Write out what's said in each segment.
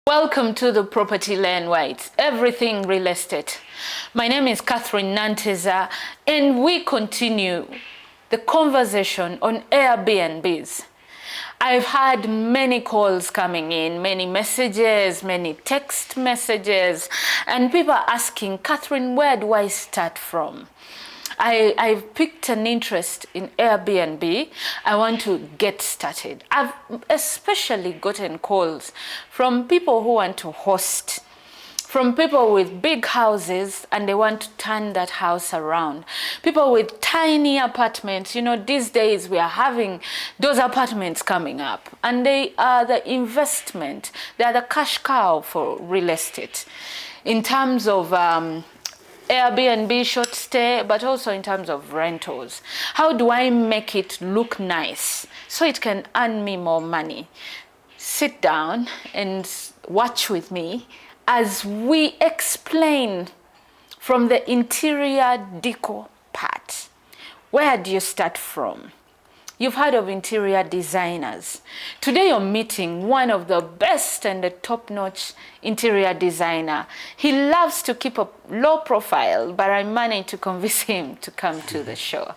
Welcome to the Property Land Whites, everything real estate. My name is Catherine Nanteza, and we continue the conversation on Airbnbs. I've had many calls coming in, many messages, many text messages, and people are asking, Catherine, where do I start from? I've picked an interest in Airbnb. I want to get started. I've especially gotten calls from people who want to host, from people with big houses and they want to turn that house around. People with tiny apartments. You know, these days we are having those apartments coming up and they are the investment. They are the cash cow for real estate in terms of Airbnb short stay, but also in terms of rentals. How do I make it look nice so it can earn me more money? Sit down and watch with me as we explain from the interior decor part. Where do you start from? You've heard of interior designers. Today you're meeting one of the best and the top-notch interior designer. He loves to keep a low profile, but I managed to convince him to come to the show.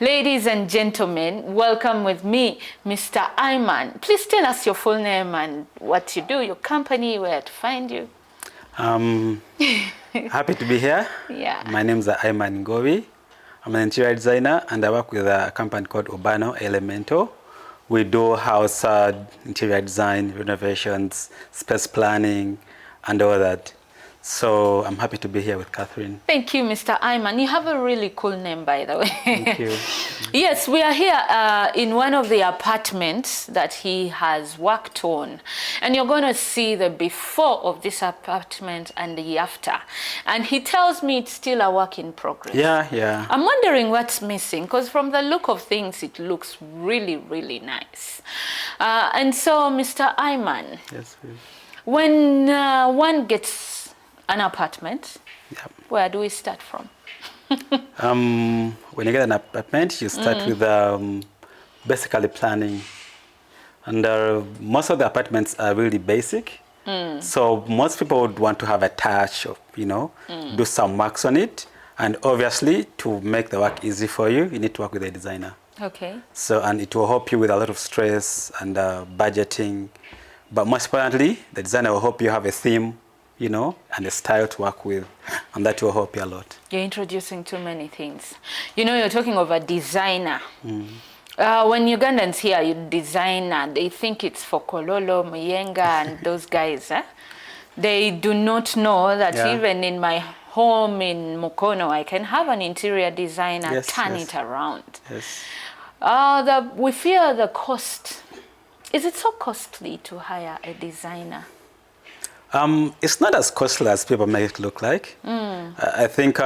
Ladies and gentlemen, welcome with me, Mr. Ayman. Please tell us your full name and what you do, your company, where to find you. Happy to be here. Yeah. My name is Ayman Ngowi. I'm an interior designer and I work with a company called Urbano Elemento. We do house interior design, renovations, space planning, and all that. So I'm happy to be here with Catherine. Thank you, Mr. Ayman. You have a really cool name, by the way. Thank you. Yes, we are here in one of the apartments that he has worked on. And you're going to see the before of this apartment and the after. And he tells me it's still a work in progress. Yeah. I'm wondering what's missing, because from the look of things, it looks really, really nice. And so, Mr. Ayman, Yes, please. when one gets an apartment, Yep. where do we start from? When you get an apartment, you start with basically planning. And most of the apartments are really basic. So most people would want to have a touch of, do some works on it. And obviously, to make the work easy for you, you need to work with a designer. Okay. So, and it will help you with a lot of stress and budgeting. But most importantly, the designer will help you have a theme, and a style to work with, and that will help you a lot. You're introducing too many things. You're talking of a designer. When Ugandans hear you designer, they think it's for Kololo, Muyenga, and those guys. They do not know that even in my home in Mukono, I can have an interior designer turn it around. Yes. We fear the cost. Is it so costly to hire a designer? It's not as costly as people make it look like. I think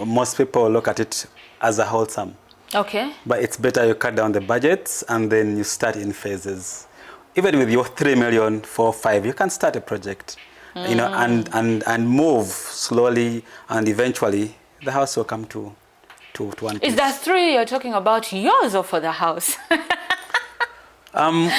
most people look at it as a wholesome. Okay. But it's better you cut down the budgets and then you start in phases. Even with your 3 million, 4, 5, you can start a project, and move slowly, and eventually the house will come to one piece. Is that 3 you're talking about yours or for the house?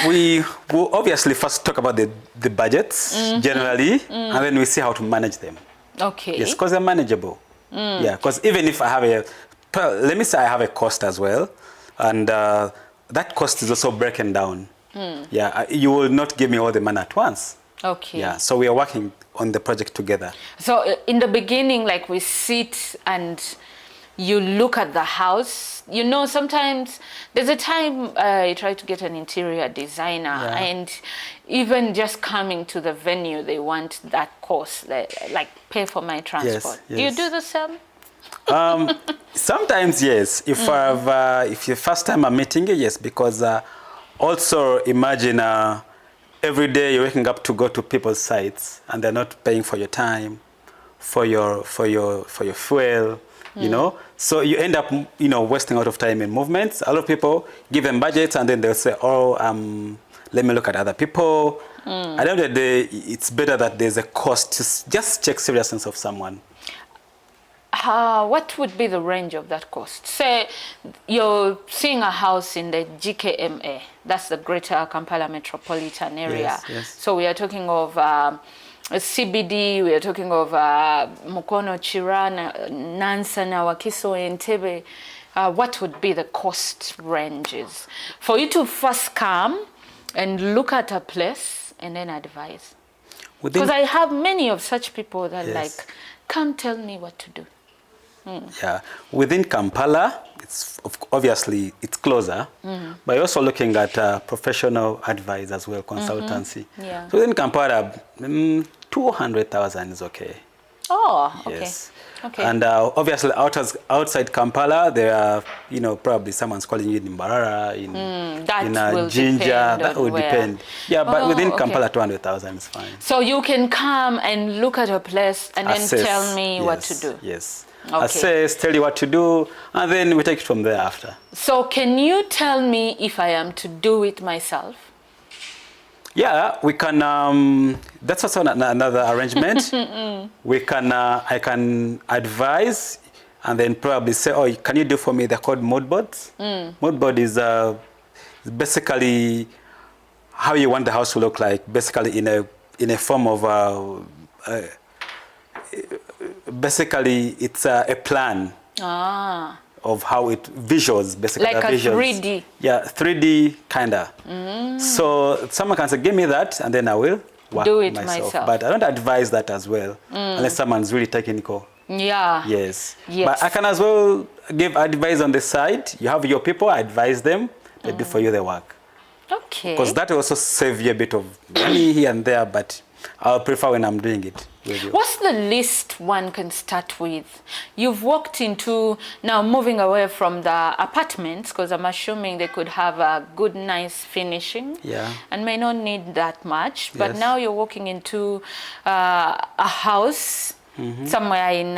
We will obviously first talk about the budgets generally, and then we see how to manage them. Okay. Yes, because they're manageable. Yeah, because even if I have let me say I have a cost as well, and that cost is also broken down. Yeah, you will not give me all the money at once. Okay. Yeah, so we are working on the project together. So in the beginning, like we sit and you look at the house, sometimes there's a time I try to get an interior designer and even just coming to the venue, they want that cost, like pay for my transport. Yes. Do you do the same? Sometimes, yes. If your first time I'm meeting you, yes, because also imagine every day you're waking up to go to people's sites and they're not paying for your time, for your fuel. So you end up, wasting a lot of time in movements. A lot of people give them budgets and then they'll say, let me look at other people. At the end of the day, it's better that there's a cost to just check seriousness of someone. What would be the range of that cost? Say you're seeing a house in the GKMA, That's the greater Kampala metropolitan area. Yes, yes. So we are talking of CBD, we are talking of Mukono, Chirana, Nansana, Wakiso, Entebbe. What would be the cost ranges for you to first come and look at a place and then advise? Because I have many of such people that like, come tell me what to do. Yeah, within Kampala, it's obviously it's closer, but you're also looking at professional advice as well, consultancy. Yeah. So within Kampala, 200,000 is okay. Oh, okay. Yes. Okay. And obviously outside Kampala, there are, probably someone's calling you in Mbarara, in Jinja. That would depend. Yeah, but within Kampala, 200,000 is fine. So you can come and look at a place and then tell me what to do. Yes. Okay. Assess, tell you what to do, and then we take it from there after. So can you tell me if I am to do it myself? Yeah, we can. That's also another arrangement. We can. I can advise, and then probably say, "Oh, can you do for me?" They're called mood boards. Mood board is basically how you want the house to look like. Basically, in a form of. Basically, it's a plan of how it visuals, basically. Like a visuals. 3D? Yeah, 3D kinda. So someone can say, give me that, and then I will do it myself. But I don't advise that as well, unless someone's really technical. Yeah. Yes. But I can as well give advice on the side. You have your people, advise them, they do for you the work. Okay. Because that will also save you a bit of money here and there, but I'll prefer when I'm doing it with you. What's the least one can start with? You've walked into, now moving away from the apartments, because I'm assuming they could have a good, nice finishing and may not need that much. But now you're walking into a house somewhere in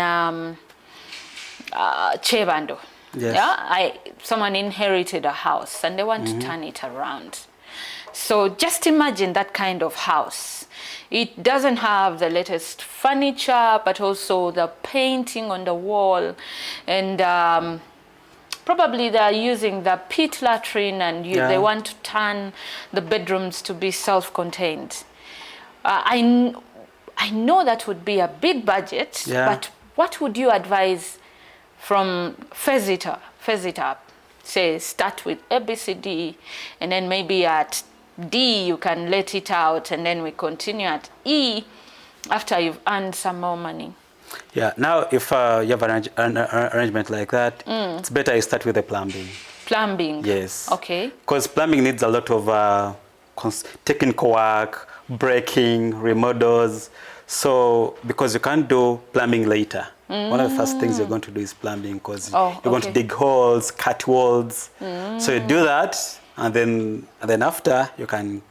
Chebando. Yes. Yeah, someone inherited a house and they want to turn it around. So just imagine that kind of house. It doesn't have the latest furniture, but also the painting on the wall. And probably they're using the pit latrine and they want to turn the bedrooms to be self-contained. I know that would be a big budget, but what would you advise from phase it up? Say start with ABCD, and then maybe at D you can let it out, and then we continue at E after you've earned some more money. Yeah, now if you have an arrangement like that, it's better you start with the plumbing. Plumbing? Yes. Okay. Because plumbing needs a lot of technical work, breaking, remodels. So, because you can't do plumbing later. One of the first things you're going to do is plumbing, because you're going to dig holes, cut walls. So you do that, and then after you can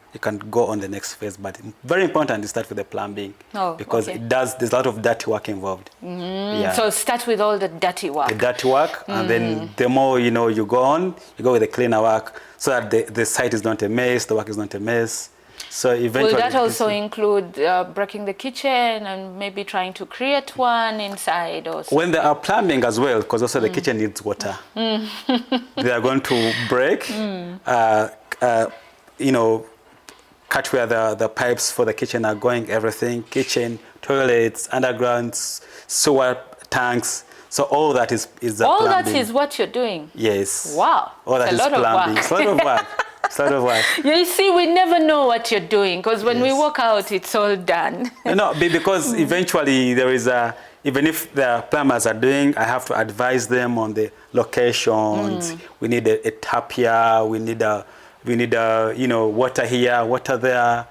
go on the next phase. But very important to start with the plumbing, because there's a lot of dirty work involved. So start with all the dirty work. The dirty work, and then the more you go on, you go with the cleaner work, so that the site is not a mess, the work is not a mess. So eventually, will that also include breaking the kitchen and maybe trying to create one inside? Or when there are plumbing as well, because also the kitchen needs water. They are going to break, cut where the pipes for the kitchen are going, everything, kitchen, toilets, undergrounds, sewer tanks. So all that is the plumbing. All that is what you're doing? Yes. Wow. All that is plumbing. It's a lot of work. Sort of what? You see, we never know what you're doing, because when we walk out, it's all done. No, because eventually there is even if the plumbers are doing, I have to advise them on the locations. We need a tap here. We need water here, water there,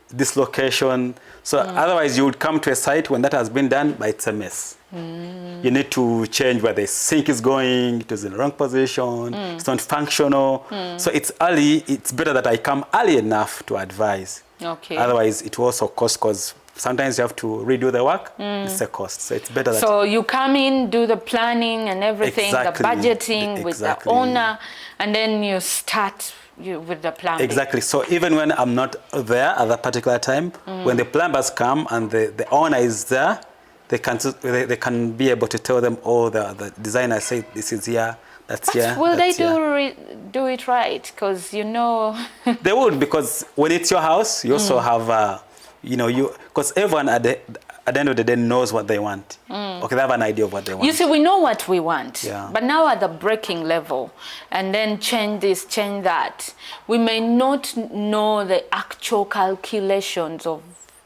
this location. So otherwise, you would come to a site when that has been done, but it's a mess. You need to change where the sink is going. It was in the wrong position. It's not functional. So it's early. It's better that I come early enough to advise. Okay. Otherwise, it will also cost, because sometimes you have to redo the work. It's a cost. So it's better that... So you come in, do the planning and everything, the budgeting with the owner, and then you start with the plumbing. Exactly. So even when I'm not there at that particular time, when the plumbers come and the owner is there, they can be able to tell them, the designer said this is here, That's yeah. Will they that's, do it right? Because you know. They would, because when it's your house, you also have, because everyone at the end of the day knows what they want. Okay, they have an idea of what they want. You see, we know what we want, Yeah. but now at the breaking level, and then change this, change that, we may not know the actual calculations of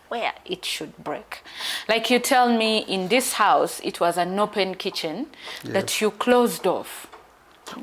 where it should break. Like you tell me, in this house, it was an open kitchen that you closed off.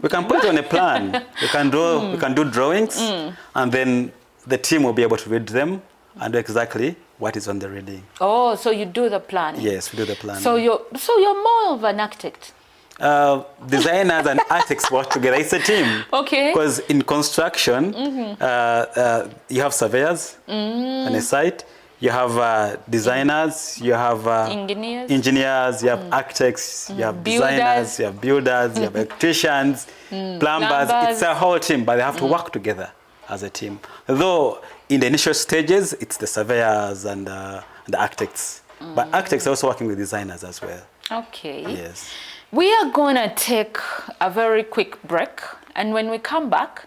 We can put it on a plan. We can draw. We can do drawings, and then the team will be able to read them and know exactly what is on the reading. Oh, so you do the planning. Yes, we do the planning. So you're more of an architect. Designers and architects work together. It's a team. Okay. Because in construction, you have surveyors on a site. You have designers, you have engineers, you have architects, you have designers, you have builders, you have electricians, plumbers. It's a whole team, but they have to work together as a team. Though in the initial stages, it's the surveyors and the architects. But architects are also working with designers as well. Okay. Yes. We are going to take a very quick break. And when we come back,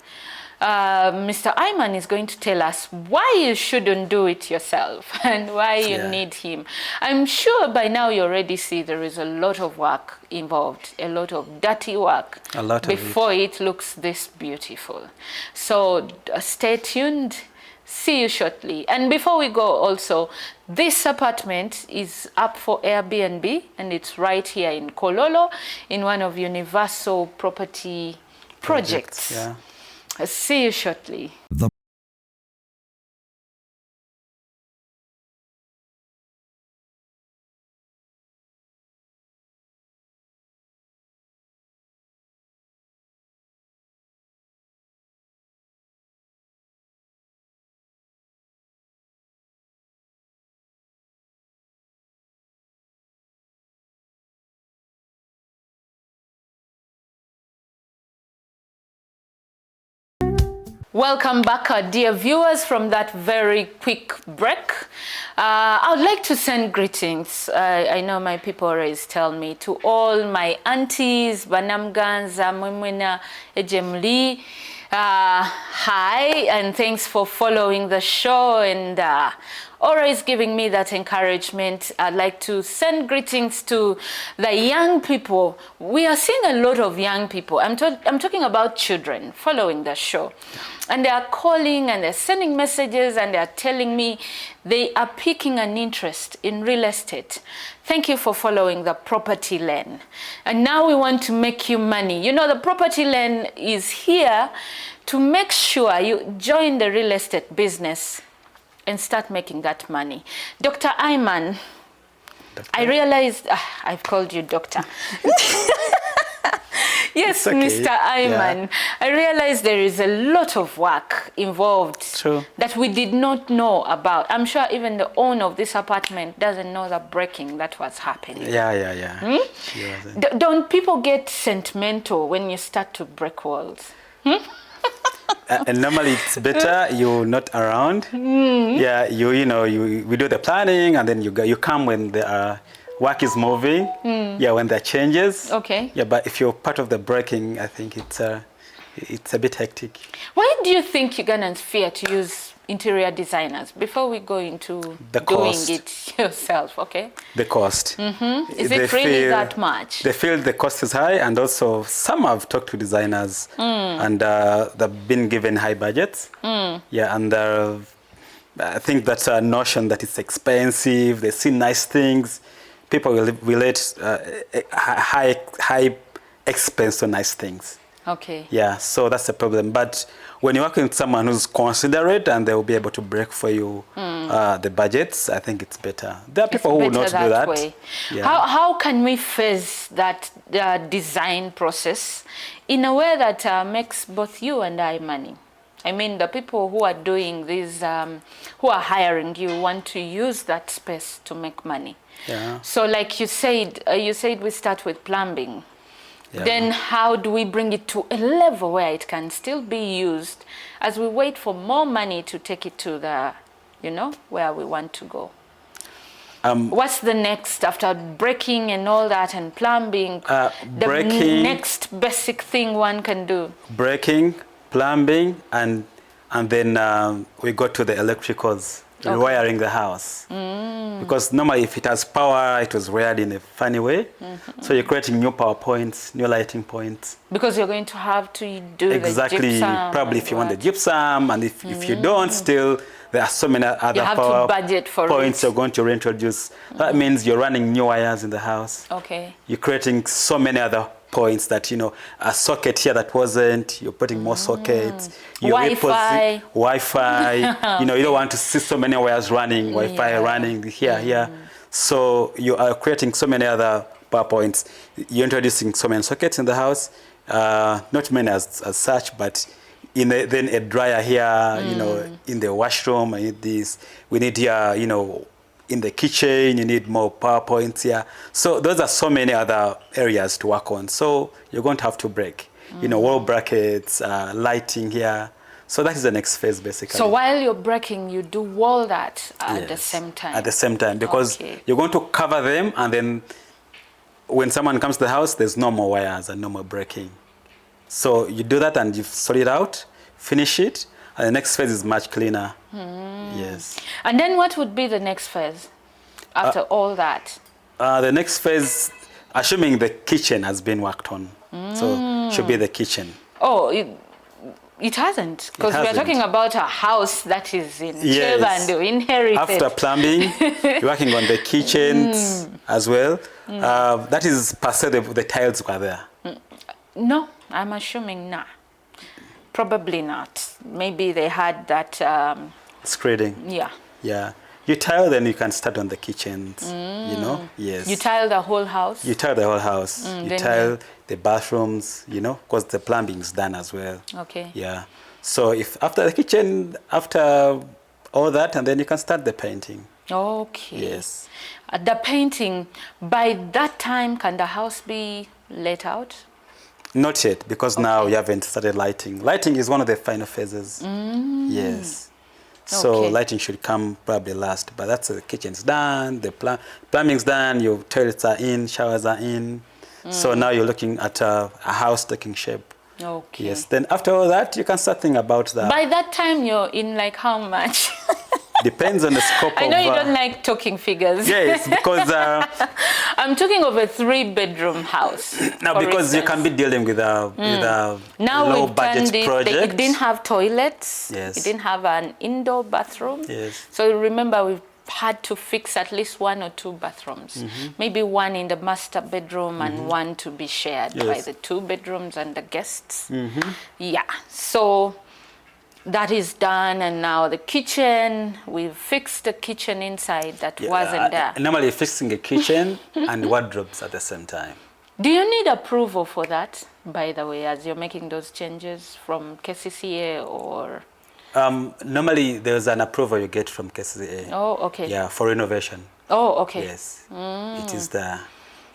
Mr. Ayman is going to tell us why you shouldn't do it yourself and why you need him. I'm sure by now you already see there is a lot of work involved, a lot of dirty work before it looks this beautiful. So stay tuned. See you shortly. And before we go also, this apartment is up for Airbnb and it's right here in Kololo in one of Universal Property projects. Yeah. See you shortly. Welcome back, dear viewers, from that very quick break. I would like to send greetings. I know my people always tell me, to all my aunties, Banamganza, Mwemwena, Ejemli. Hi, and thanks for following the show and always giving me that encouragement. I'd like to send greetings to the young people. We are seeing a lot of young people. I'm talking about children following the show. And they are calling and they're sending messages and they're telling me they are piquing an interest in real estate. Thank you for following the property lane. And now we want to make you money. You know, the property lane is here to make sure you join the real estate business and start making that money. Dr. Ayman, I realized, I've called you doctor. Yes, okay. Mr. Ayman, I realized there is a lot of work involved that we did not know about. I'm sure even the owner of this apartment doesn't know the breaking that was happening. Don't people get sentimental when you start to break walls? And normally it's better you're not around. Yeah, we do the planning and then you come when the work is moving. Yeah, when there are changes. Okay. Yeah, but if you're part of the breaking, I think it's a bit hectic. Why do you think Ugandans fear to use interior designers before we go into doing it yourself? Okay. The cost. Is it really that much? They feel the cost is high, and also some have talked to designers and they've been given high budgets. Yeah, and I think that's a notion that it's expensive. They see nice things. People will relate high expense to nice things. Okay. Yeah, so that's the problem. But when you're working with someone who's considerate and they will be able to break for you the budgets, I think it's better. There are people who will not do that. Way. Yeah. How can we face that design process in a way that makes both you and I money? I mean, the people who are doing this, who are hiring you, want to use that space to make money. Yeah. So like you said we start with plumbing. Yeah. Then how do we bring it to a level where it can still be used as we wait for more money to take it to the, where we want to go? What's the next after breaking and all that and plumbing? Breaking, next basic thing one can do. Breaking, plumbing, and then we go to the electricals, rewiring the house. Because normally if it has power, it was wired in a funny way. So you're creating new power points, new lighting points. Because you're going to have to do exactly, the gypsum. Probably if you want the gypsum, and if you don't, still there are so many other power points you're going to reintroduce. That means you're running new wires in the house. Okay. You're creating so many other points that, a socket here that wasn't, you're putting more sockets. Wi-Fi. Wi-Fi. You don't want to see so many wires running, Wi-Fi running here. So you are creating so many other power points. You're introducing so many sockets in the house. Not many as such, but then a dryer here, in the washroom, I need this. We need here, in the kitchen, you need more power points here. So those are so many other areas to work on. So you're going to have to break, wall brackets, lighting here. So that is the next phase, basically. So while you're breaking, you do all that at the same time? At the same time, because you're going to cover them, and then when someone comes to the house, there's no more wires and no more breaking. So you do that and you sort it out, finish it, and the next phase is much cleaner. Yes. And then what would be the next phase after all that? The next phase, assuming the kitchen has been worked on. So should be the kitchen. Oh, it hasn't, because we're talking about a house that is in Chebando, inherited. After plumbing, you're working on the kitchens as well. That is per se the tiles were there. No, I'm assuming not. Probably not. Maybe they had that... screeding. Yeah. You tile, then you can start on the kitchens, Yes. You tile the whole house? You tile the whole house. You tile the bathrooms, because the plumbing is done as well. Okay. Yeah. So if after the kitchen, after all that, and then you can start the painting. Okay. Yes. The painting, by that time, can the house be let out? Not yet, because now you haven't started lighting. Lighting is one of the final phases. Yes. So lighting should come probably last, but that's the kitchen's done, the plumbing's done, your toilets are in, showers are in. So now you're looking at a house taking shape. Okay. Yes. Then after all that, you can start thinking about that. By that time, you're in like how much? Depends on the scope of... I know you don't like talking figures. Yes, because... I'm talking of a 3-bedroom house. Now, because you can be dealing with a low-budget project. It didn't have toilets. Yes. It didn't have an indoor bathroom. Yes. So remember, we've had to fix at least 1 or 2 bathrooms. Maybe one in the master bedroom and one to be shared by the 2 bedrooms and the guests. Yeah. So... that is done, and now the kitchen, we've fixed the kitchen inside that wasn't there. Normally fixing a kitchen and wardrobes at the same time. Do you need approval for that, by the way, as you're making those changes from KCCA or? Normally there's an approval you get from KCCA. Oh, okay. Yeah, for renovation. Oh, okay. Yes, it is there.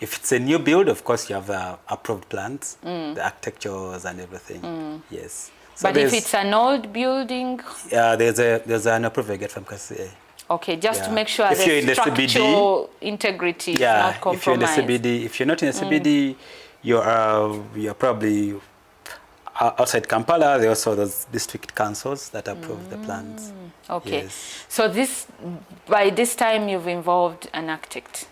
If it's a new build, of course you have approved plans, the architectures and everything. Yes. So but if it's an old building? There's an approval you get from KCA. Okay, just to make sure if the structural integrity is not compromised. If you're not in the CBD, you're probably outside Kampala. There are also those district councils that approve the plans. Okay, yes. So by this time you've involved an architect.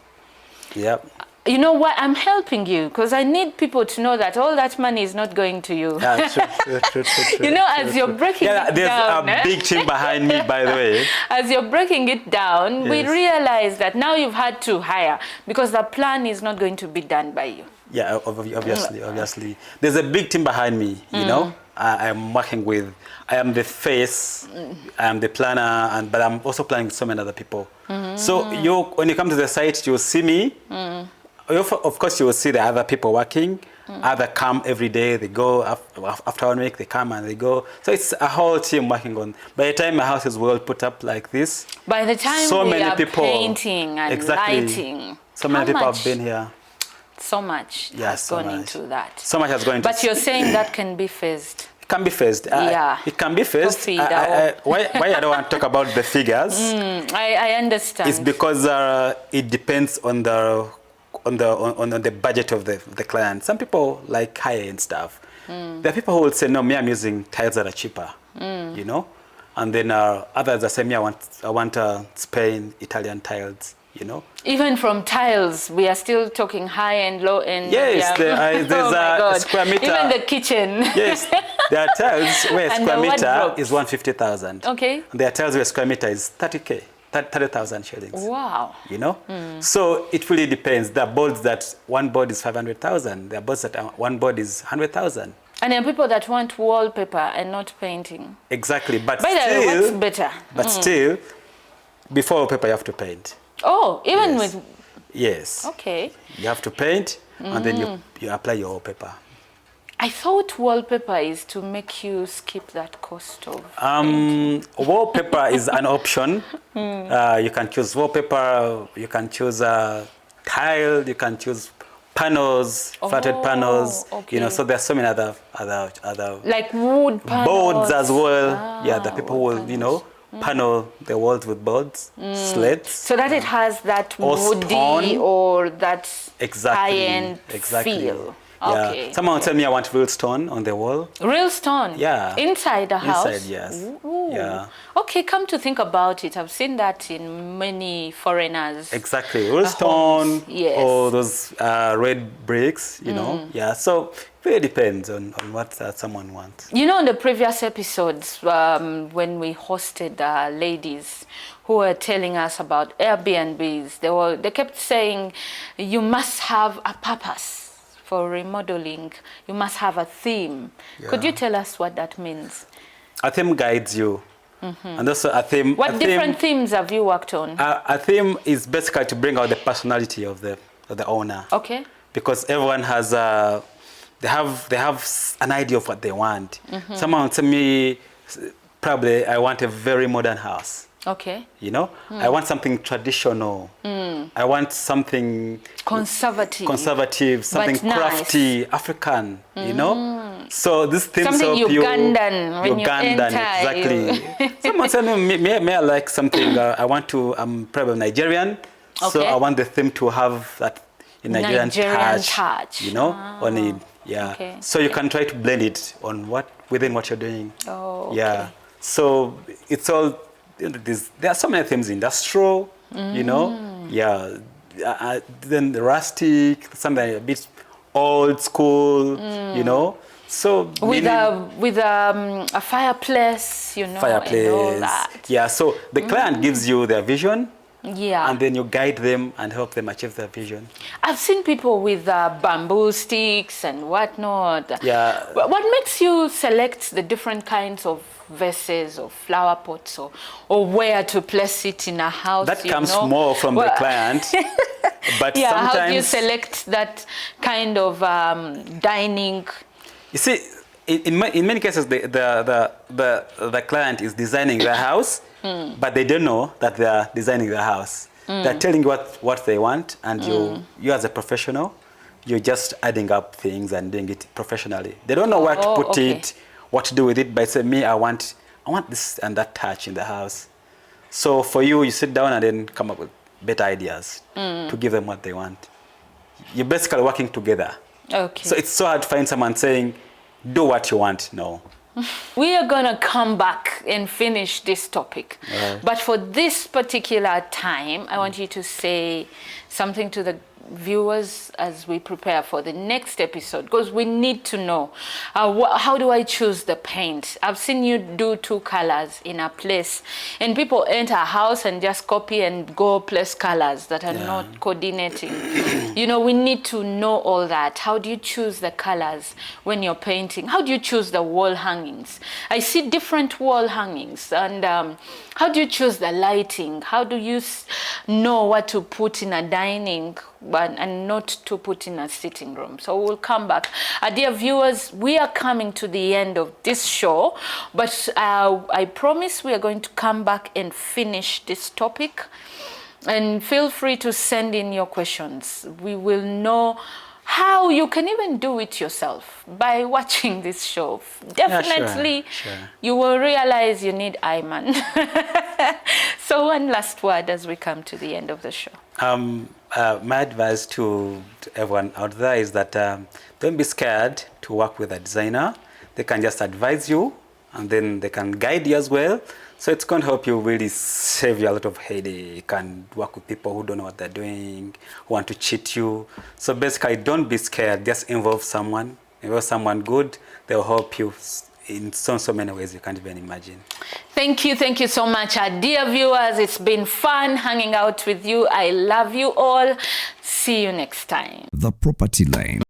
Yep. You know what? I'm helping you because I need people to know that all that money is not going to you. Yeah, true. As you're breaking it down. There's a big team behind me, by the way. As you're breaking it down, we realize that now you've had to hire because the plan is not going to be done by you. Yeah, obviously. There's a big team behind me, I am working with. I am the face, I am the planner, but I'm also planning with so many other people. So when you come to the site, you'll see me. Of course, you will see the other people working. Other come every day. They go after 1 week. They come and they go. So it's a whole team working on. By the time my house is well put up like this, by the time so we many are people, painting and lighting, so many people have been here. So much has gone into that. So much has gone into. But you're saying that can be phased. Can be phased. Yeah. It can be phased. Coffee, Why I don't want to talk about the figures? I understand. It's because it depends on the budget of the client. Some people like high-end stuff. There are people who will say, no, me, I'm using tiles that are cheaper, you know? And then others that say, me, I want Spain, Italian tiles, you know? Even from tiles, we are still talking high and low end. Yes, yeah. there's Oh my a God. square meter. Even the kitchen. Yes, there are tiles where a And square the meter wardrobes. is 150,000. Okay. And there are tiles where a square meter is 30K, 30,000 shillings. Wow. You know? So it really depends. There are boards that one board is 500,000. There are boards that one board is 100,000. And there are people that want wallpaper and not painting. Exactly. But By the way, still, what's better? But still, before wallpaper, you have to paint. Oh, even Yes. with... Yes. Okay. You have to paint, and then you apply your wallpaper. I thought wallpaper is to make you skip that cost of... Wallpaper is an option. You can choose wallpaper, you can choose tile, you can choose panels, flatted panels. Okay. You know, so there's so many other Like wood panels. boards as well. Yeah, the people wood will, you know, panel the walls with boards, slates. So that it has that Or woody stone. or that Exactly. high-end Exactly. feel. Yeah. Okay. Someone will tell me I want real stone on the wall. Real stone? Yeah. Inside the house? Inside, yes. Ooh. Yeah. Okay, come to think about it, I've seen that in many foreigners. Exactly. Real stone homes, yes. or those red bricks, you know. Yeah. So it really depends on what someone wants. You know, in the previous episodes, when we hosted ladies who were telling us about Airbnbs, they kept saying, you must have a purpose for remodeling. You must have a theme. Yeah. Could you tell us what that means? A theme guides you. And also a theme. What different themes have you worked on? A theme is basically to bring out the personality of the owner. Okay. Because everyone has they have an idea of what they want. Someone will tell me, probably I want a very modern house. Okay. You know, I want something traditional. I want something conservative, something nice. crafty, African. You know, so this theme Something help Ugandan when you enter. exactly. Someone said, no, may I like something? I want to. I'm probably Nigerian, so Okay. I want the theme to have that Nigerian touch. You know, on it. Yeah. Okay. So you can try to blend it on within what you're doing. Oh. Okay. Yeah. So it's all. You know, there are so many themes, industrial, you know, yeah, then the rustic, something a bit old school, you know. So With a fireplace, you know, fireplace, and all that. yeah. So the client gives you their vision, Yeah. and then you guide them and help them achieve their vision. I've seen people with bamboo sticks and whatnot. Yeah. What makes you select the different kinds of vases or flower pots or where to place it in a house? That comes more from the client. But yeah, sometimes, how do you select that kind of dining? You see, in many cases, the client is designing their house, but they don't know that they are designing their house. They're telling you what they want, and you as a professional, you're just adding up things and doing it professionally. They don't know where to put it, what to do with it, but say, me, I want this and that touch in the house. So for you sit down and then come up with better ideas to give them what they want. You're basically working together. Okay. So it's so hard to find someone saying, do what you want. No. We are going to come back and finish this topic. Right. But for this particular time, I want you to say something to the viewers as we prepare for the next episode, because we need to know how do I choose the paint. I've seen you do 2 colors in a place, and people enter a house and just copy and go place colors that are not coordinating. You know, we need to know all that. How do you choose the colors when you're painting? How do you choose the wall hangings? I see different wall hangings, and how do you choose the lighting? How do you know what to put in a dining and not to put in a sitting room? So we'll come back. Dear viewers, we are coming to the end of this show, but I promise we are going to come back and finish this topic. And feel free to send in your questions. We will know how you can even do it yourself by watching this show. Definitely, sure. You will realize you need Ayman. So one last word as we come to the end of the show. My advice to everyone out there is that don't be scared to work with a designer. They can just advise you, and then they can guide you as well. So it's going to help you really save you a lot of headache and work with people who don't know what they're doing, who want to cheat you. So basically, don't be scared. Just involve someone good. They'll help you in so many ways you can't even imagine. Thank you so much, our dear viewers. It's been fun hanging out with you. I love you all. See you next time. The Property Line.